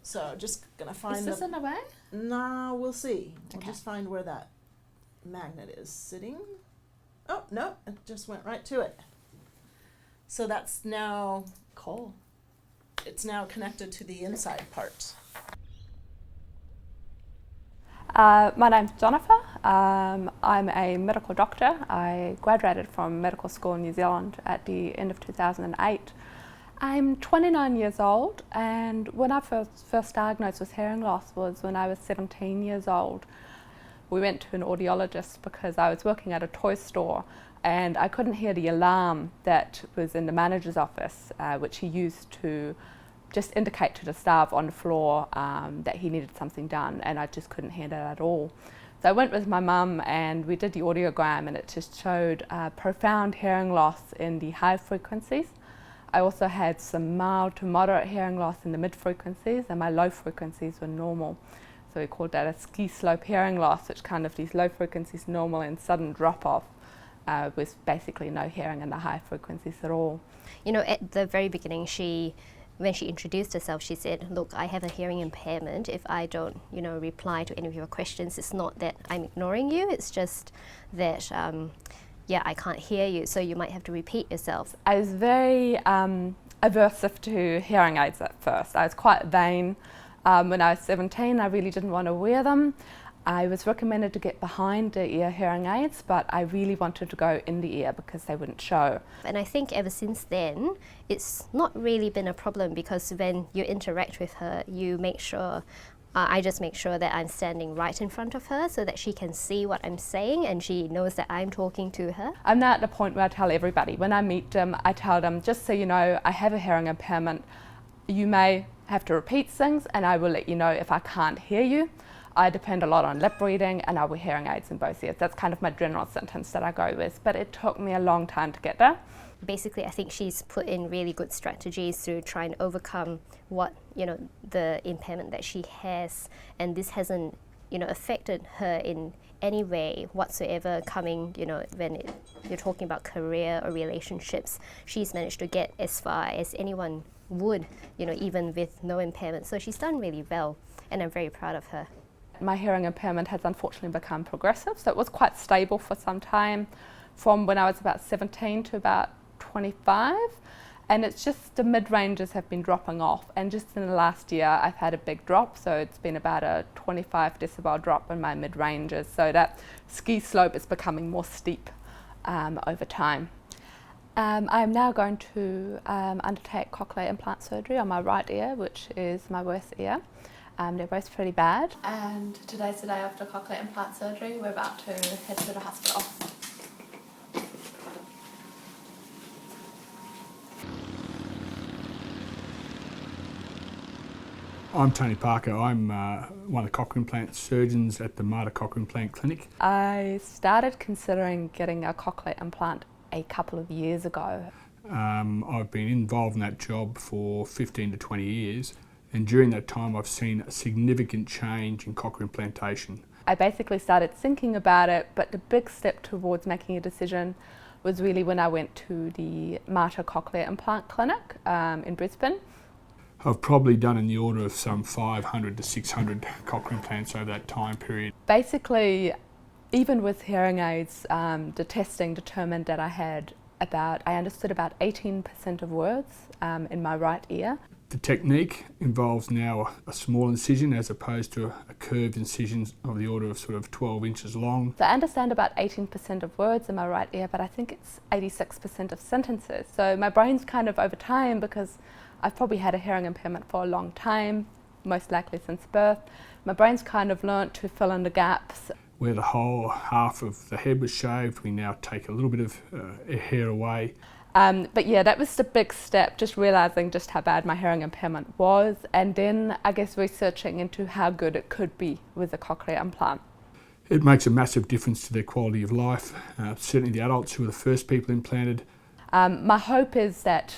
So just gonna find Is this in the way? No, we'll see. We'll Okay. just find where that magnet is sitting. Oh, no, it just went right to it. So that's now, Cool. it's now connected to the inside part. My name's Jennifer. I'm a medical doctor. I graduated from medical school in New Zealand at the end of 2008. I'm 29 years old, and when I first diagnosed with hearing loss was when I was 17 years old. We went to an audiologist because I was working at a toy store and I couldn't hear the alarm that was in the manager's office, which he used to just indicate to the staff on the floor that he needed something done, and I just couldn't hear that at all. So I went with my mum and we did the audiogram, and it just showed profound hearing loss in the high frequencies. I also had some mild to moderate hearing loss in the mid frequencies, and my low frequencies were normal. So we called that a ski slope hearing loss, which kind of these low frequencies normal and sudden drop off with basically no hearing in the high frequencies at all. You know, at the very beginning, when she introduced herself, she said, look, I have a hearing impairment. If I don't, reply to any of your questions, it's not that I'm ignoring you, it's just that, I can't hear you, so you might have to repeat yourself. I was very aversive to hearing aids at first. I was quite vain. When I was 17, I really didn't want to wear them. I was recommended to get behind the ear hearing aids, but I really wanted to go in the ear because they wouldn't show. And I think ever since then, it's not really been a problem, because when you interact with her, you make sure, I just make sure that I'm standing right in front of her so that she can see what I'm saying and she knows that I'm talking to her. I'm now at the point where I tell everybody, when I meet them, I tell them, just so you know, I have a hearing impairment. You may have to repeat things and I will let you know if I can't hear you. I depend a lot on lip reading and I wear hearing aids in both ears. That's kind of my general sentence that I go with, but it took me a long time to get there. Basically, I think she's put in really good strategies to try and overcome what, the impairment that she has, and this hasn't, affected her in any way whatsoever coming, when you're talking about career or relationships. She's managed to get as far as anyone would, even with no impairment. So she's done really well, and I'm very proud of her. My hearing impairment has unfortunately become progressive, so it was quite stable for some time, from when I was about 17 to about 25, and it's just the mid-ranges have been dropping off, and just in the last year I've had a big drop, so it's been about a 25 decibel drop in my mid-ranges, so that ski slope is becoming more steep over time. I'm now going to undertake cochlear implant surgery on my right ear, which is my worst ear. They're both pretty bad. And today's the day after cochlear implant surgery. We're about to head to the hospital. I'm Tony Parker. I'm one of the cochlear implant surgeons at the Mater Cochlear Implant Clinic. I started considering getting a cochlear implant a couple of years ago. I've been involved in that job for 15 to 20 years, and during that time I've seen a significant change in cochlear implantation. I basically started thinking about it, but the big step towards making a decision was really when I went to the Mater Cochlear Implant Clinic in Brisbane. I've probably done in the order of some 500 to 600 cochlear implants over that time period. Basically, even with hearing aids, the testing determined that I understood about 18% of words in my right ear. The technique involves now a small incision as opposed to a curved incision of the order of sort of 12 inches long. So I understand about 18% of words in my right ear, but I think it's 86% of sentences. So my brain's kind of over time, because I've probably had a hearing impairment for a long time, most likely since birth. My brain's kind of learnt to fill in the gaps. Where the whole half of the head was shaved, we now take a little bit of hair away. But yeah, that was the big step, just realising just how bad my hearing impairment was, and then I guess researching into how good it could be with a cochlear implant. It makes a massive difference to their quality of life, certainly the adults who were the first people implanted. My hope is that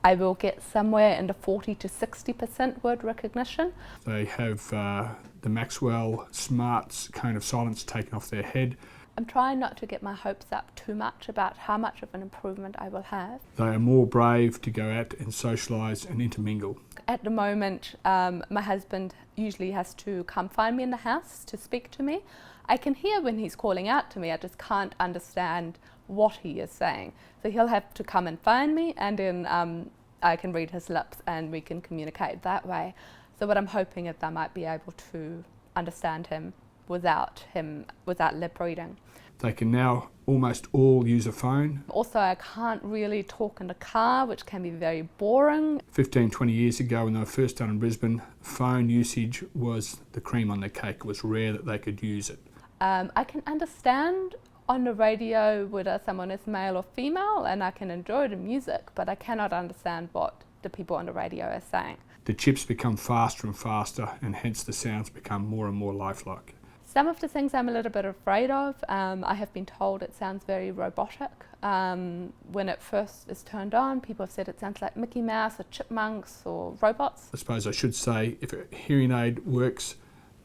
I will get somewhere in the 40 to 60% word recognition. They have the Maxwell Smarts cone of silence taken off their head. I'm trying not to get my hopes up too much about how much of an improvement I will have. They are more brave to go out and socialise and intermingle. at the moment, my husband usually has to come find me in the house to speak to me. I can hear when he's calling out to me, I just can't understand what he is saying. So he'll have to come and find me, and then I can read his lips and we can communicate that way. So what I'm hoping is I might be able to understand him without lip reading. They can now almost all use a phone. Also, I can't really talk in the car, which can be very boring. 15, 20 years ago when they were first done in Brisbane, phone usage was the cream on the cake. It was rare that they could use it. I can understand on the radio whether someone is male or female, and I can enjoy the music, but I cannot understand what the people on the radio are saying. The chips become faster and faster, and hence the sounds become more and more lifelike. Some of the things I'm a little bit afraid of, I have been told it sounds very robotic. When it first is turned on, people have said it sounds like Mickey Mouse or chipmunks or robots. I suppose I should say if a hearing aid works,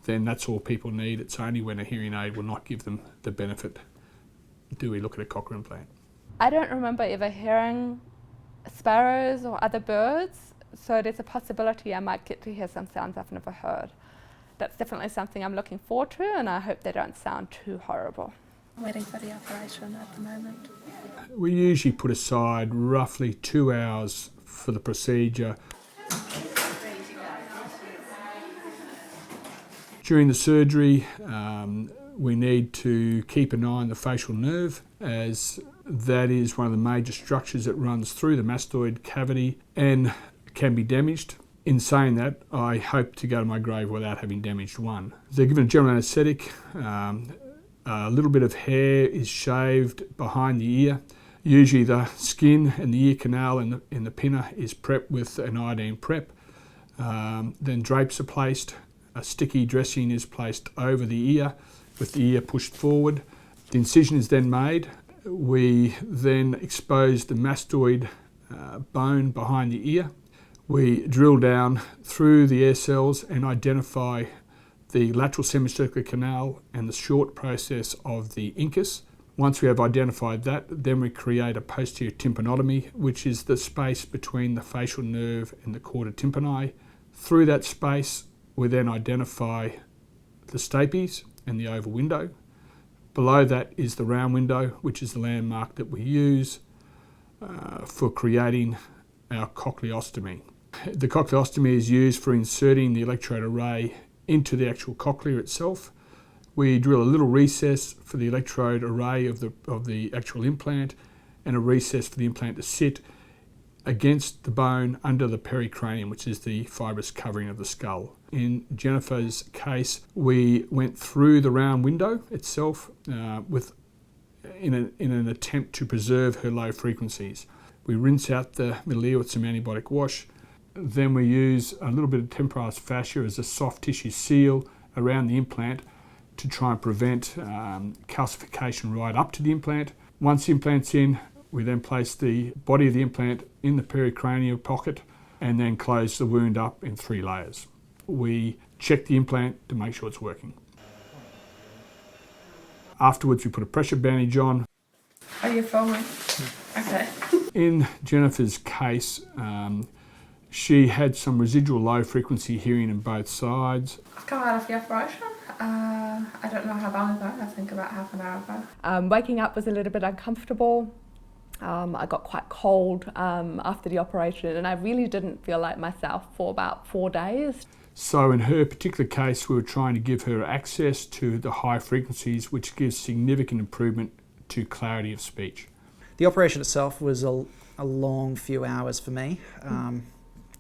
then that's all people need. It's only when a hearing aid will not give them the benefit do we look at a cochlear implant. I don't remember ever hearing sparrows or other birds, so there's a possibility I might get to hear some sounds I've never heard. That's definitely something I'm looking forward to, and I hope they don't sound too horrible. I'm waiting for the operation at the moment. We usually put aside roughly 2 hours for the procedure. During the surgery, we need to keep an eye on the facial nerve, as that is one of the major structures that runs through the mastoid cavity and can be damaged. In saying that, I hope to go to my grave without having damaged one. They're given a general anaesthetic. A little bit of hair is shaved behind the ear. Usually the skin and the ear canal in the pinna is prepped with an iodine prep. Then drapes are placed. A sticky dressing is placed over the ear with the ear pushed forward. The incision is then made. We then expose the mastoid bone behind the ear. We drill down through the air cells and identify the lateral semicircular canal and the short process of the incus. Once we have identified that, then we create a posterior tympanotomy, which is the space between the facial nerve and the chorda tympani. Through that space, we then identify the stapes and the oval window. Below that is the round window, which is the landmark that we use for creating our cochleostomy. The cochleostomy is used for inserting the electrode array into the actual cochlea itself. We drill a little recess for the electrode array of the actual implant, and a recess for the implant to sit against the bone under the pericranium, which is the fibrous covering of the skull. In Jennifer's case, we went through the round window itself in an attempt to preserve her low frequencies. We rinse out the middle ear with some antibiotic wash. Then we use a little bit of temporalis fascia as a soft tissue seal around the implant to try and prevent calcification right up to the implant. Once the implant's in, we then place the body of the implant in the pericranial pocket and then close the wound up in 3 layers. We check the implant to make sure it's working. Afterwards, we put a pressure bandage on. Are you filming? Okay. In Jennifer's case, she had some residual low frequency hearing in both sides. I've come out of the operation. I don't know how long ago, I think about half an hour ago. Waking up was a little bit uncomfortable. I got quite cold after the operation, and I really didn't feel like myself for about 4 days. So in her particular case, we were trying to give her access to the high frequencies, which gives significant improvement to clarity of speech. The operation itself was a long few hours for me.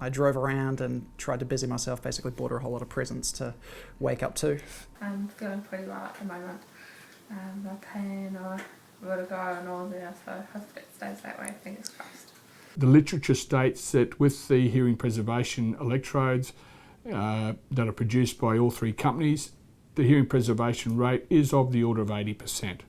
I drove around and tried to busy myself, basically bought her a whole lot of presents to wake up to. I'm feeling pretty well at the moment. No pain or vertigo and all there, so hopefully it stays that way, fingers crossed. The literature states that with the hearing preservation electrodes that are produced by all 3 companies, the hearing preservation rate is of the order of 80%.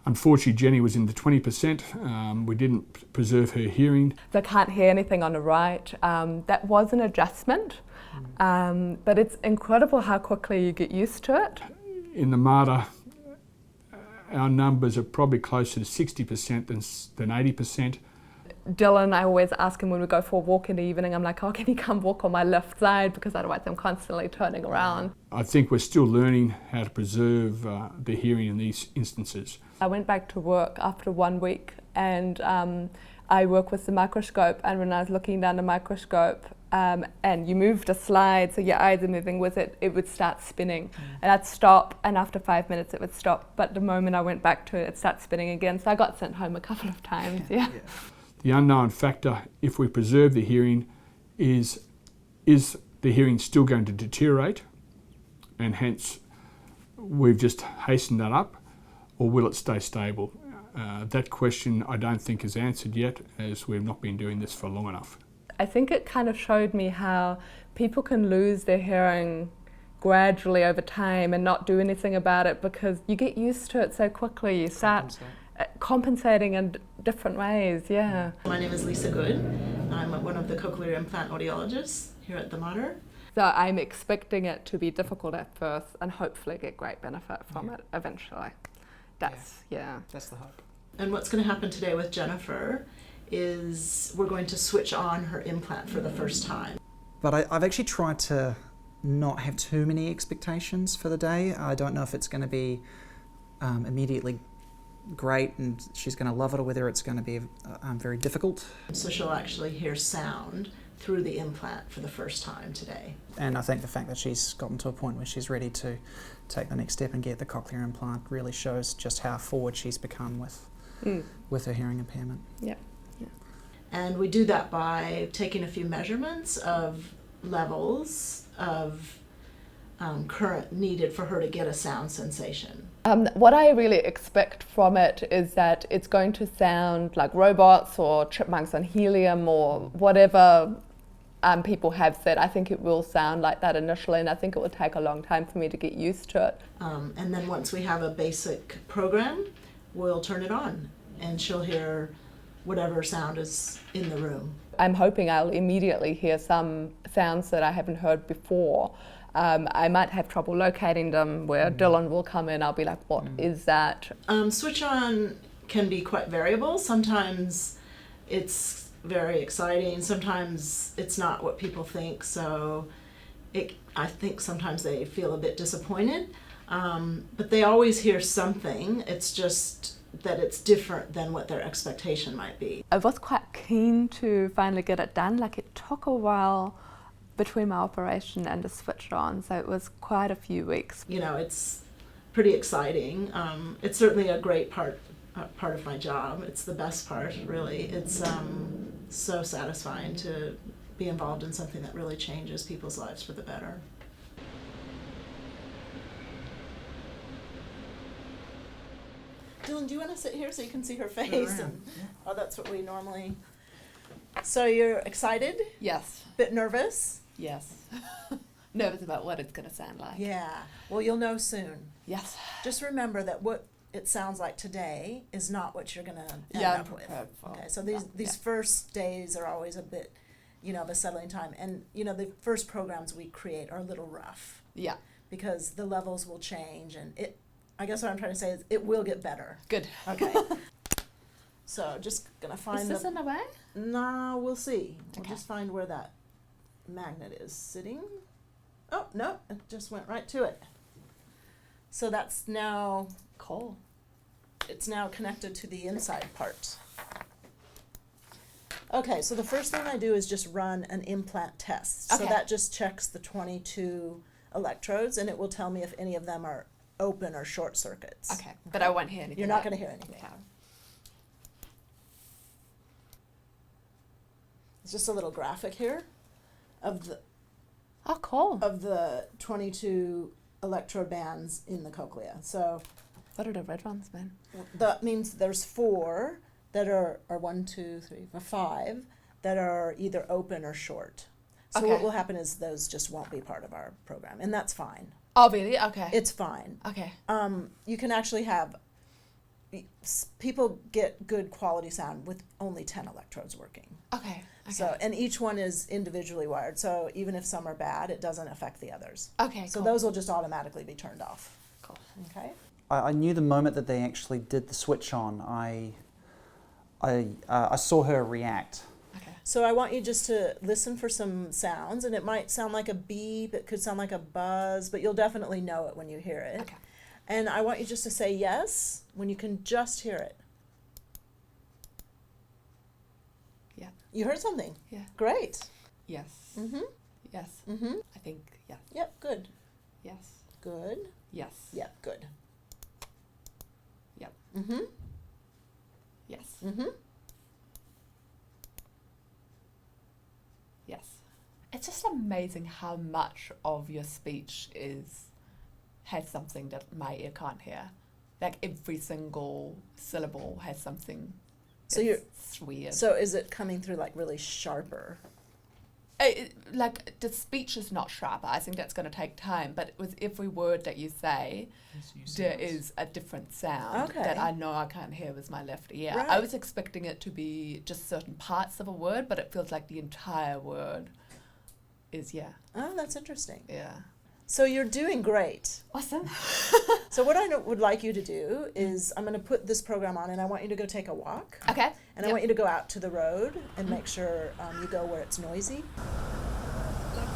Unfortunately, Jenny was in the 20%. We didn't preserve her hearing. I can't hear anything on the right. That was an adjustment, but it's incredible how quickly you get used to it. In the MATA, our numbers are probably closer to 60% than 80%. Dylan, I always ask him when we go for a walk in the evening, I'm like, oh, can you come walk on my left side? Because otherwise I'm constantly turning around. I think we're still learning how to preserve the hearing in these instances. I went back to work after 1 week, and I work with the microscope, and when I was looking down the microscope, and you move the slide, so your eyes are moving with it, it would start spinning. And I'd stop, and after 5 minutes it would stop. But the moment I went back to it, it started spinning again. So I got sent home a couple of times, yeah. The unknown factor, if we preserve the hearing, is the hearing still going to deteriorate? And hence, we've just hastened that up, or will it stay stable? That question I don't think is answered yet, as we've not been doing this for long enough. I think it kind of showed me how people can lose their hearing gradually over time and not do anything about it because you get used to it so quickly. You start compensating in different ways, yeah. My name is Lisa Goode. I'm one of the Cochlear Implant Audiologists here at the Mater. So I'm expecting it to be difficult at first and hopefully get great benefit from it eventually. That's That's the hope. And what's going to happen today with Jennifer is we're going to switch on her implant for the first time. But I've actually tried to not have too many expectations for the day. I don't know if it's going to be immediately great and she's going to love it, or whether it's going to be very difficult. So she'll actually hear sound through the implant for the first time today. And I think the fact that she's gotten to a point where she's ready to take the next step and get the cochlear implant really shows just how forward she's become with her hearing impairment. Yeah. And we do that by taking a few measurements of levels of current needed for her to get a sound sensation. What I really expect from it is that it's going to sound like robots or chipmunks on helium or whatever people have said. I think it will sound like that initially, and I think it will take a long time for me to get used to it. And then once we have a basic program, we'll turn it on and she'll hear whatever sound is in the room. I'm hoping I'll immediately hear some sounds that I haven't heard before. I might have trouble locating them where Dylan will come in, I'll be like, what is that? Switch on can be quite variable. Sometimes it's very exciting, sometimes it's not what people think, so I think sometimes they feel a bit disappointed, but they always hear something. It's just that it's different than what their expectation might be. I was quite keen to finally get it done. Like, it took a while between my operation and the switch on, so it was quite a few weeks. You know, it's pretty exciting. It's certainly a great part of my job. It's the best part, really. It's so satisfying to be involved in something that really changes people's lives for the better. Dylan, do you want to sit here so you can see her face? Sure, Oh, that's what we normally... So you're excited? Yes. Bit nervous? Yes. Nervous about what it's going to sound like. Yeah. Well, you'll know soon. Yes. Just remember that what it sounds like today is not what you're going to end I'm up with. prepared for. Okay, so these first days are always a bit, of a settling time. And, the first programs we create are a little rough. Yeah. Because the levels will change, and I guess what I'm trying to say is it will get better. Good. Okay. So just going to find Is this in a way? No, we'll see. We'll Okay. just find where that magnet is sitting. Oh, no, it just went right to it. So that's now... Cool. It's now connected to the inside part. Okay, so the first thing I do is just run an implant test. So Okay. that just checks the 22 electrodes, and it will tell me if any of them are open or short circuits. Okay, but I won't hear anything. You're not going to hear anything. Yeah. It's just a little graphic here of the Oh, cool. 22 electrode bands in the cochlea. So What are the red ones, man? that means there's 4 that are 1, 2, 3, 4, 5 that are either open or short. So Okay. what will happen is those just won't be part of our program, and that's fine. Oh, really? Okay. It's fine. Okay. You can actually have people get good quality sound with only 10 electrodes working. Okay. Okay. So, and each one is individually wired. So even if some are bad, it doesn't affect the others. Okay. So cool. those will just automatically be turned off. Cool. Okay. I knew the moment that they actually did the switch on, I saw her react. Okay. So I want you just to listen for some sounds, and it might sound like a beep, it could sound like a buzz, but you'll definitely know it when you hear it. Okay. And I want you just to say yes when you can just hear it. Yeah. You heard something. Yeah. Great. Yes. Mm-hmm. Yes. Mm-hmm. I think yes. Yep, good. Yes. Good. Yes. Yep, good. Yep. Mm-hmm. Yes. Mm-hmm. Yes. It's just amazing how much of your speech has something that my ear can't hear. Like every single syllable has something. So it's weird. So is it coming through like really sharper? Like the speech is not sharper. I think that's going to take time. But with every word that you say, there is a different sound Okay. that I know I can't hear with my left ear. Right. I was expecting it to be just certain parts of a word, but it feels like the entire word is, yeah. Oh, that's interesting. Yeah. So you're doing great. Awesome. So what I would like you to do is I'm going to put this program on, and I want you to go take a walk. Okay. And I want you to go out to the road and make sure you go where it's noisy. Like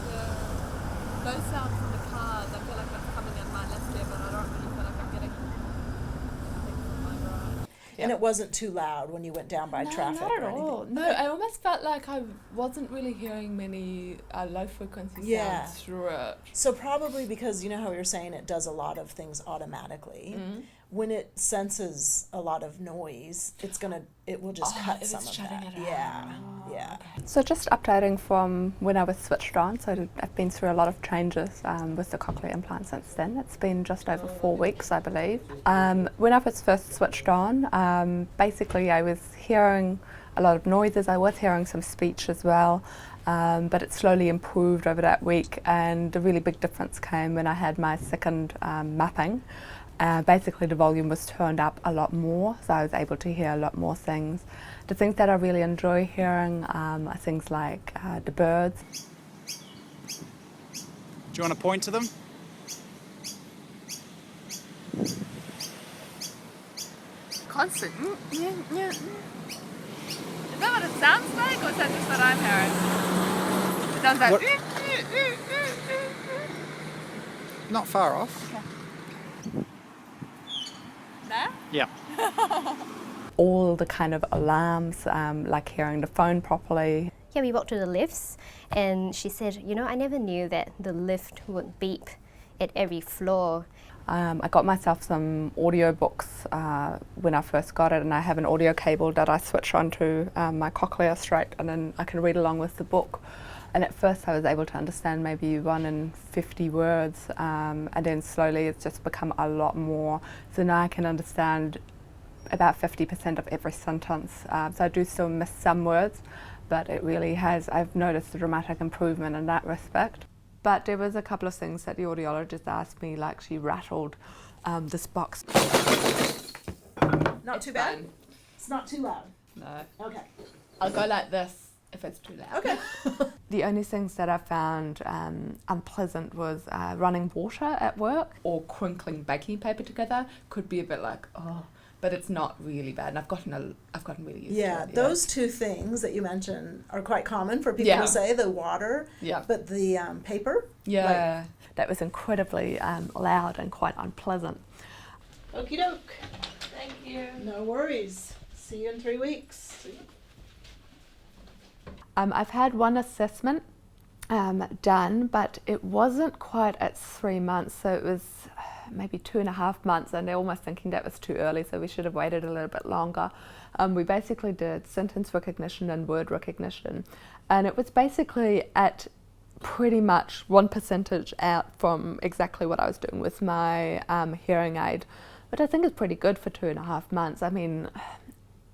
those sounds from the cars, I feel like that's coming in my left ear, but I don't really feel like I'm getting anything from my right. And it wasn't too loud when you went down by traffic not at or anything. all. No, I almost felt like I wasn't really hearing many low frequency Yeah. sounds through it. So probably because you know how you're saying it does a lot of things automatically. Mm-hmm. When it senses a lot of noise, it will just cut it's some of shutting that. it out. Yeah, yeah. So just updating from when I was switched on, so I've been through a lot of changes with the Cochlear implant since then. It's been just over 4 weeks, I believe. When I was first switched on, basically I was hearing a lot of noises. I was hearing some speech as well, but it slowly improved over that week, and the really big difference came when I had my second mapping. Basically the volume was turned up a lot more, so I was able to hear a lot more things. The things that I really enjoy hearing are things like the birds. Do you want to point to them? Constant. Yeah. Is that what it sounds like, or is that just what I'm hearing? It sounds like. What- Not far off. There? Yeah. All the kind of alarms, like hearing the phone properly. Yeah, we walked to the lifts, and she said, you know, I never knew that the lift would beep at every floor. I got myself some audio books when I first got it, and I have an audio cable that I switch onto my Cochlear straight, and then I can read along with the book. And at first I was able to understand maybe 1 in 50 words, and then slowly it's just become a lot more. So now I can understand about 50% of every sentence. So I do still miss some words, but it really has, I've noticed a dramatic improvement in that respect. But there was a couple of things that the audiologist asked me, like she rattled this box. Not too bad? Fine. It's not too loud. No. Okay. I'll go like this if it's too loud. Okay. The only things that I found unpleasant was running water at work or crinkling baking paper together. Could be a bit like, oh, but it's not really bad. And I've gotten really used to it. Yeah, those two things that you mentioned are quite common for people Yeah. to say, the water, Yeah. but the paper. Yeah. That was incredibly loud and quite unpleasant. Okie doke. Thank you. No worries. See you in 3 weeks. I've had one assessment done, but it wasn't quite at 3 months, so it was maybe 2.5 months, and they're almost thinking that was too early, so we should have waited a little bit longer. We basically did sentence recognition and word recognition, and it was basically at pretty much 1% out from exactly what I was doing with my hearing aid, which I think is pretty good for 2.5 months. I mean,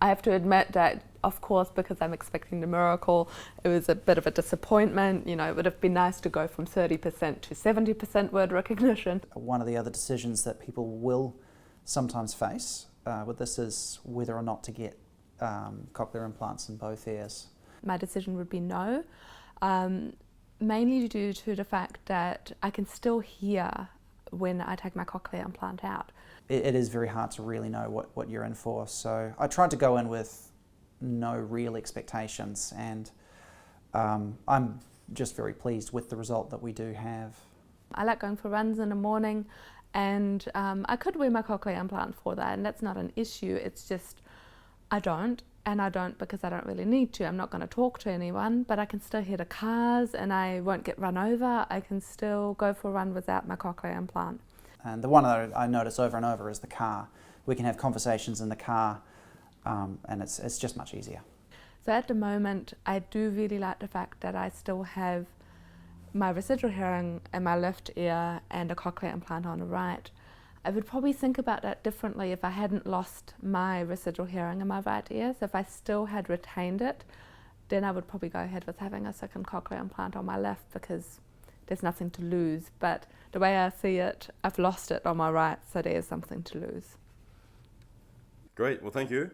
I have to admit that, of course, because I'm expecting the miracle, it was a bit of a disappointment. You know, it would have been nice to go from 30% to 70% word recognition. One of the other decisions that people will sometimes face with this is whether or not to get cochlear implants in both ears. My decision would be no, mainly due to the fact that I can still hear when I take my cochlear implant out. It is very hard to really know what you're in for, so I tried to go in with no real expectations, and I'm just very pleased with the result that we do have. I like going for runs in the morning, and I could wear my cochlear implant for that, and that's not an issue. It's just I don't because I don't really need to. I'm not going to talk to anyone, but I can still hear the cars and I won't get run over. I can still go for a run without my cochlear implant. And the one that I notice over and over is the car. We can have conversations in the car, and it's just much easier. So at the moment, I do really like the fact that I still have my residual hearing in my left ear and a cochlear implant on the right. I would probably think about that differently if I hadn't lost my residual hearing in my right ear. So if I still had retained it, then I would probably go ahead with having a second cochlear implant on my left because there's nothing to lose. But the way I see it, I've lost it on my right, so there's something to lose. Great, well thank you.